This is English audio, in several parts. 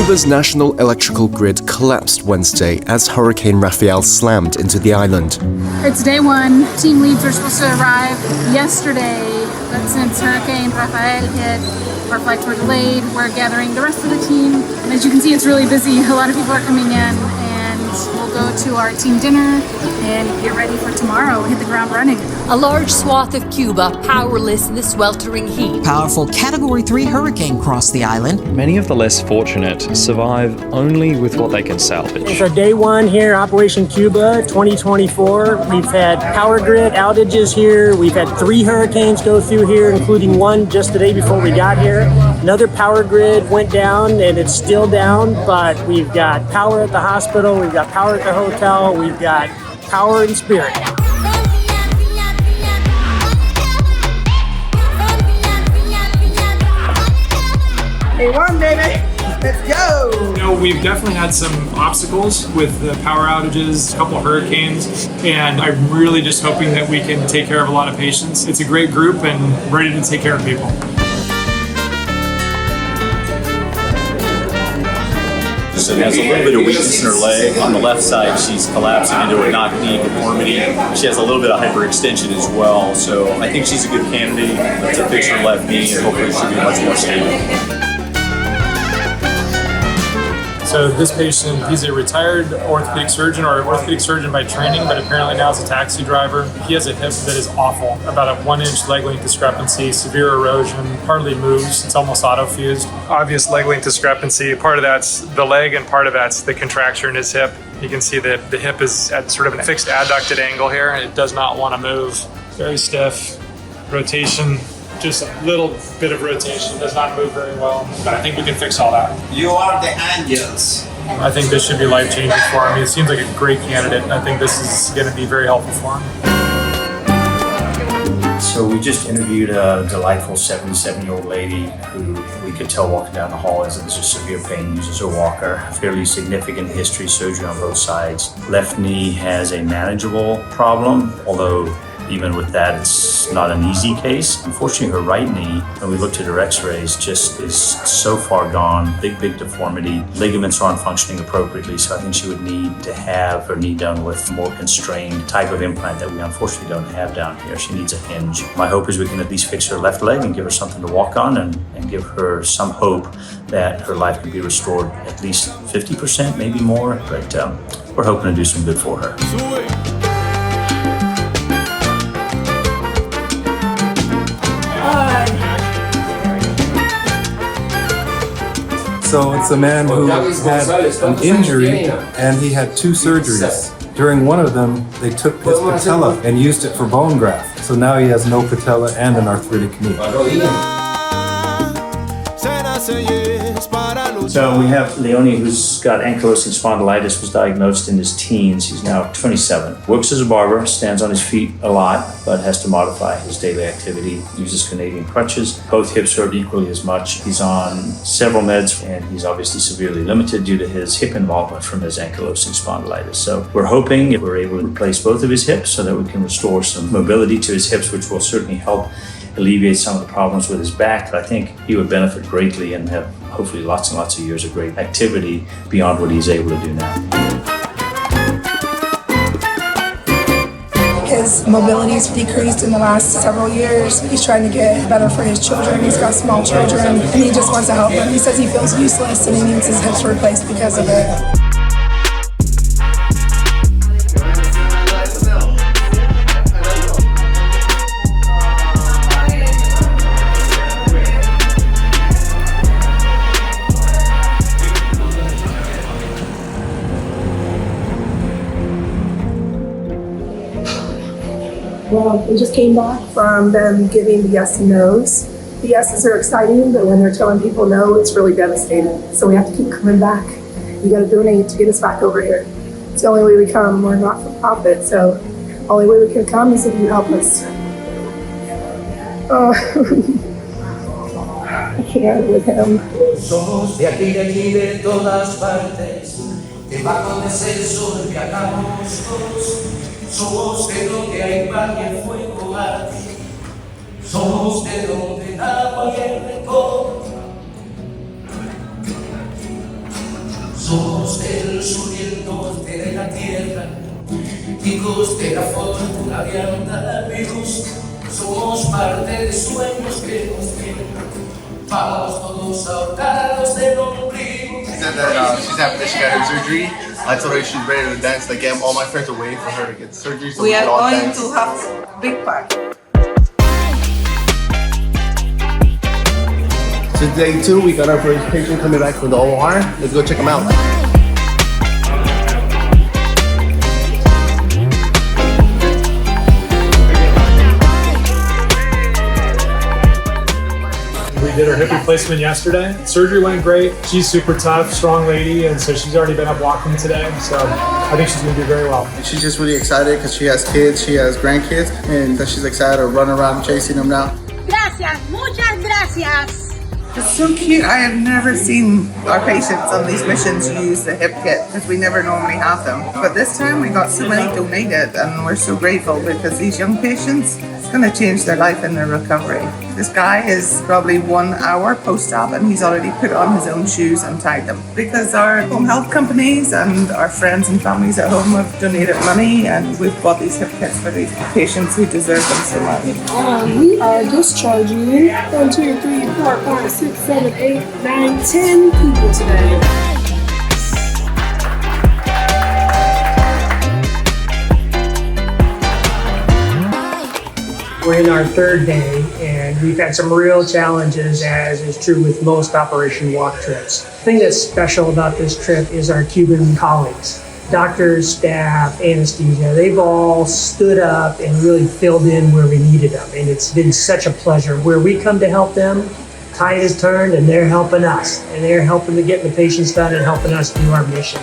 Cuba's national electrical grid collapsed Wednesday as Hurricane Rafael slammed into the island. It's day one. Team leads were supposed to arrive yesterday, but since Hurricane Rafael hit, our flights were delayed. We're gathering the rest of the team. And as you can see, it's really busy. A lot of people are coming in, and we'll go to our team dinner and get ready for tomorrow and hit the ground running. A large swath of Cuba powerless in the sweltering heat. Powerful Category 3 hurricane crossed the island. Many of the less fortunate survive only with what they can salvage. It's our day one here, Operation Cuba 2024. We've had power grid outages here. We've had 3 hurricanes go through here, including one just the day before we got here. Another power grid went down, and it's still down, but we've got power at the hospital, we've got power at the hotel, we've got power and spirit. Hey, one, baby. Let's go. You know, we've definitely had some obstacles with the power outages, a couple of hurricanes, and I'm really just hoping that we can take care of a lot of patients. It's a great group and ready to take care of people. She has a little bit of weakness in her leg. On the left side, she's collapsing into a knock-knee deformity. She has a little bit of hyperextension as well. So I think she's a good candidate to fix her left knee, and hopefully she'll be much more stable. So this patient, he's a retired orthopedic surgeon or orthopedic surgeon by training, but apparently now is a taxi driver. He has a hip that is awful, about a 1-inch leg length discrepancy, severe erosion, hardly moves, it's almost auto-fused. Obvious leg length discrepancy, part of that's the leg and part of that's the contracture in his hip. You can see that the hip is at sort of a fixed adducted angle here, and it does not want to move. Very stiff, rotation, just a little bit of rotation, does not move very well, but I think we can fix all that. You are the angels. I think this should be life-changing for him. He seems like a great candidate, and I think this is going to be very helpful for him. So we just interviewed a delightful 77-year-old lady who we could tell walking down the hall has a severe pain, uses a walker, fairly significant history, surgery on both sides. Left knee has a manageable problem, although even with that, it's not an easy case. Unfortunately, her right knee, when we looked at her x-rays, just is so far gone, big deformity. Ligaments aren't functioning appropriately, so I think she would need to have her knee done with a more constrained type of implant that we unfortunately don't have down here. She needs a hinge. My hope is we can at least fix her left leg and give her something to walk on and give her some hope that her life can be restored at least 50%, maybe more, but we're hoping to do some good for her. So it's a man who had an injury and he had 2 surgeries. During one of them, they took his patella and used it for bone graft. So now he has no patella and an arthritic knee. So we have Leone, who's got ankylosing spondylitis, was diagnosed in his teens. He's now 27. Works as a barber, stands on his feet a lot, but has to modify his daily activity. Uses Canadian crutches. Both hips hurt equally as much. He's on several meds, and he's obviously severely limited due to his hip involvement from his ankylosing spondylitis. So we're hoping we're able to replace both of his hips so that we can restore some mobility to his hips, which will certainly help alleviate some of the problems with his back. But I think he would benefit greatly and have hopefully lots and lots of years of great activity beyond what he's able to do now. His mobility's decreased in the last several years. He's trying to get better for his children. He's got small children, and he just wants to help them. He says he feels useless and he needs his hips replaced because of it. Well, we just came back from them giving the yes and no's. The yeses are exciting, but when they're telling people no, it's really devastating. So we have to keep coming back. You got to donate to get us back over here. It's the only way we come. We're not for profit, so the only way we can come is if you help us. Oh, I can't with him. Somos de aquí de todas partes, debajo del sol viajamos todos. Somos de donde hay mar y el fuego arde. Somos de donde el agua y el rencor. Somos el sur y el norte de la tierra, hijos de la fortuna de Andaluz. Somos parte de sueños que nos tienen. Vamos todos ahorcados del ombligo. She said that she's having this hip surgery. I told her she's ready to dance. Like, all my friends are waiting for her to get surgery so we We can are all going dance. to have a big party. So day 2, we got our first patient coming back from the OR. Let's go check him out. We did her hip replacement yesterday. Surgery went great. She's super tough, strong lady, and so she's already been up walking today. So I think she's gonna do very well. She's just really excited because she has kids, she has grandkids, and that she's excited to run around chasing them now. Gracias, muchas gracias. It's so cute. I have never seen our patients on these missions use the hip kit because we never normally have them. But this time we got so many donated and we're so grateful because these young patients, it's going to change their life and their recovery. This guy is probably 1 hour post-op and he's already put on his own shoes and tied them because our home health companies and our friends and families at home have donated money and we've bought these hip kits for these patients who deserve them so much. We are discharging 1, 2, 3, 4, 5, 6, 7, 8, 9, 10 people today. We're in our third day, and we've had some real challenges, as is true with most Operation Walk trips. The thing that's special about this trip is our Cuban colleagues. Doctors, staff, anesthesia, they've all stood up and really filled in where we needed them. And it's been such a pleasure. Where we come to help them, tide is turned and they're helping us. And they're helping to get the patients done and helping us do our mission.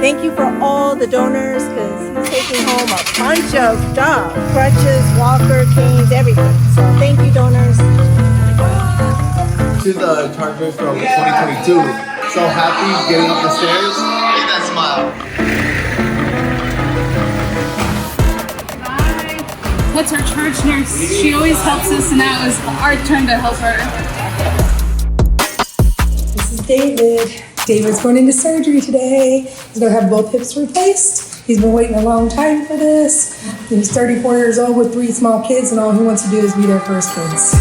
Thank you for all the donors because he's taking home a bunch of stuff. Crutches, walker, canes, everything. So thank you, donors. She's the charger from 2022. So happy getting up the stairs. Look at that smile. That's our charge nurse. She always helps us, and now it was our turn to help her. This is David. David's going into surgery today. He's going to have both hips replaced. He's been waiting a long time for this. He's 34 years old with 3 small kids, and all he wants to do is be their first kids.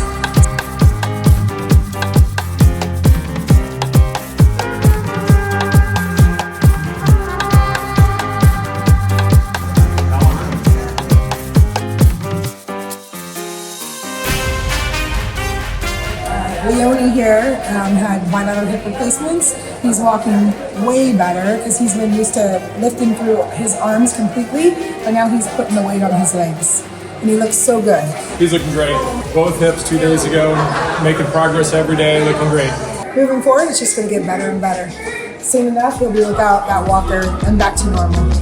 Leone here had bilateral hip replacements. He's walking way better because he's been used to lifting through his arms completely, but now he's putting the weight on his legs. And he looks so good. He's looking great. Both hips 2 days ago, making progress every day, looking great. Moving forward, it's just going to get better and better. Soon enough, he'll be without that walker and back to normal.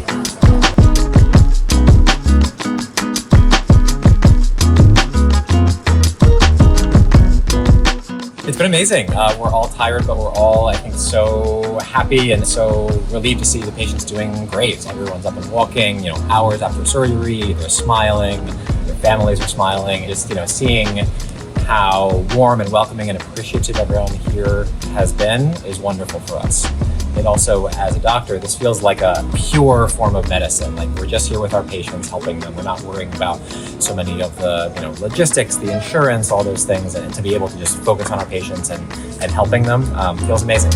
It's been amazing. We're all tired, but we're all, I think, so happy and so relieved to see the patients doing great. Everyone's up and walking, hours after surgery, they're smiling, their families are smiling. Just, seeing how warm and welcoming and appreciative everyone here has been is wonderful for us. It also, as a doctor, this feels like a pure form of medicine. Like we're just here with our patients, helping them. We're not worrying about so many of the logistics, the insurance, all those things. And to be able to just focus on our patients and helping them feels amazing.